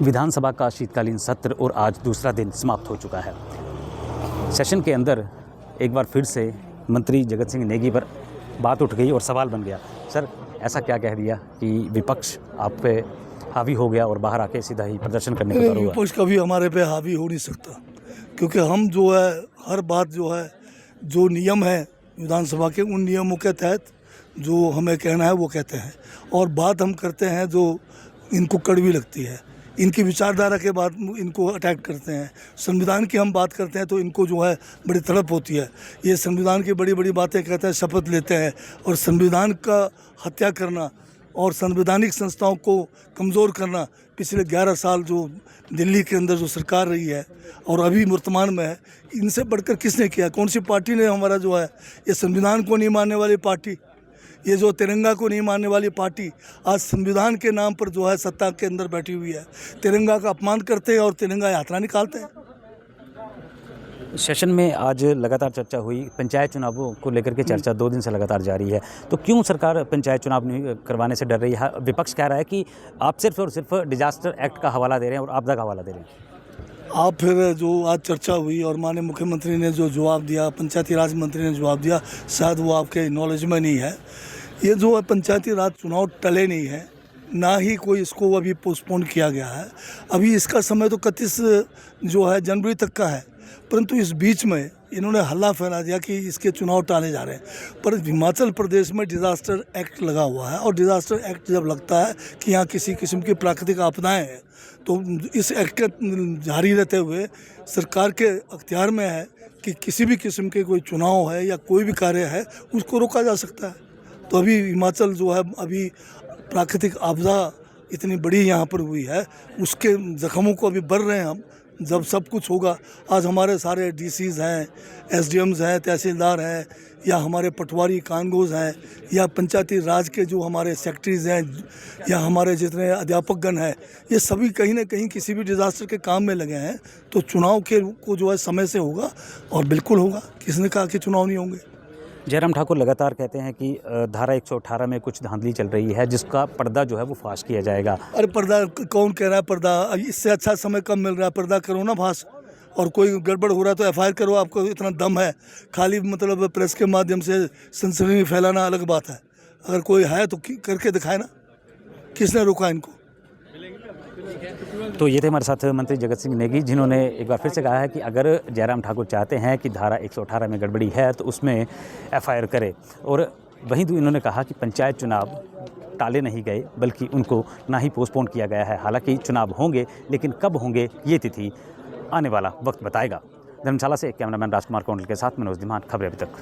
विधानसभा का शीतकालीन सत्र और आज दूसरा दिन समाप्त हो चुका है। सेशन के अंदर एक बार फिर से मंत्री जगत सिंह नेगी पर बात उठ गई और सवाल बन गया। सर, ऐसा क्या कह दिया कि विपक्ष आप पे हावी हो गया और बाहर आके सीधा ही प्रदर्शन करने को तैयार हुआ? विपक्ष कभी हमारे पे हावी हो नहीं सकता, क्योंकि हम जो है हर बात जो है जो नियम है विधानसभा के, उन नियमों के तहत जो हमें कहना है वो कहते हैं, और बात हम करते हैं जो इनको कड़वी लगती है, इनकी विचारधारा के बाद इनको अटैक करते हैं। संविधान की हम बात करते हैं तो इनको जो है बड़ी तड़प होती है। ये संविधान की बड़ी बड़ी बातें कहते हैं, शपथ लेते हैं, और संविधान का हत्या करना और संवैधानिक संस्थाओं को कमज़ोर करना पिछले 11 साल जो दिल्ली के अंदर जो सरकार रही है और अभी वर्तमान में है, इनसे बढ़कर किसने किया? कौन सी पार्टी ने हमारा जो है ये संविधान को नहीं मानने वाली पार्टी, ये जो तिरंगा को नहीं मानने वाली पार्टी आज संविधान के नाम पर जो है सत्ता के अंदर बैठी हुई है, तिरंगा का अपमान करते हैं और तिरंगा यात्रा निकालते हैं। सेशन में आज लगातार चर्चा हुई, पंचायत चुनावों को लेकर के चर्चा 2 दिन से लगातार जारी है। तो क्यों सरकार पंचायत चुनाव नहीं करवाने से डर रही है? विपक्ष कह रहा है कि आप सिर्फ और सिर्फ डिजास्टर एक्ट का हवाला दे रहे हैं और आपदा का हवाला दे रहे हैं। आप फिर जो आज चर्चा हुई और माननीय मुख्यमंत्री ने जो जवाब दिया, पंचायती राज मंत्री ने जवाब दिया, शायद वो आपके नॉलेज में नहीं है। ये जो है पंचायती राज चुनाव टले नहीं है, ना ही कोई इसको अभी पोस्टपोन किया गया है। अभी इसका समय तो 31 जो है जनवरी तक का है, परंतु इस बीच में इन्होंने हल्ला फैला दिया कि इसके चुनाव टाले जा रहे हैं। पर हिमाचल प्रदेश में डिज़ास्टर एक्ट लगा हुआ है, और डिज़ास्टर एक्ट जब लगता है कि यहाँ किसी किस्म की प्राकृतिक आपदाएं हैं, तो इस एक्ट के जारी रहते हुए सरकार के अख्तियार में है कि किसी भी किस्म के कोई चुनाव है या कोई भी कार्य है उसको रोका जा सकता है। तो अभी हिमाचल जो है अभी प्राकृतिक आपदा इतनी बड़ी यहाँ पर हुई है, उसके जख्मों को अभी भर रहे हैं हम। जब सब कुछ होगा, आज हमारे सारे डीसीज हैं, एसडीएम्स हैं, तहसीलदार हैं, या हमारे पटवारी कानगोज हैं, या पंचायती राज के जो हमारे सेक्रेटरीज हैं, या हमारे जितने अध्यापकगण हैं, ये सभी कहीं ना कहीं किसी भी डिज़ास्टर के काम में लगे हैं। तो चुनाव के को जो है समय से होगा, और बिल्कुल होगा। किसने कहा कि चुनाव नहीं होंगे? जयराम ठाकुर लगातार कहते हैं कि धारा 118 में कुछ धांधली चल रही है, जिसका पर्दा जो है वो फाश किया जाएगा। अरे पर्दा कौन कह रहा है? पर्दा इससे अच्छा समय कब मिल रहा है? पर्दा करो ना फाश, और कोई गड़बड़ हो रहा है तो एफआईआर करो। आपको इतना दम है, खाली मतलब प्रेस के माध्यम से सनसनी फैलाना अलग बात है। अगर कोई है तो करके दिखाए ना, किसने रोका इनको? तो ये थे हमारे साथ मंत्री जगत सिंह नेगी, जिन्होंने एक बार फिर से कहा है कि अगर जयराम ठाकुर चाहते हैं कि धारा 118 में गड़बड़ी है तो उसमें एफआईआर करे। और वहीं इन्होंने कहा कि पंचायत चुनाव टाले नहीं गए, बल्कि उनको ना ही पोस्टपोन किया गया है। हालांकि चुनाव होंगे, लेकिन कब होंगे ये तिथि आने वाला वक्त बताएगा। धर्मशाला से कैमरामैन राजकुमार कौंडल के साथ मनोज धीमान, खबरें अभी तक।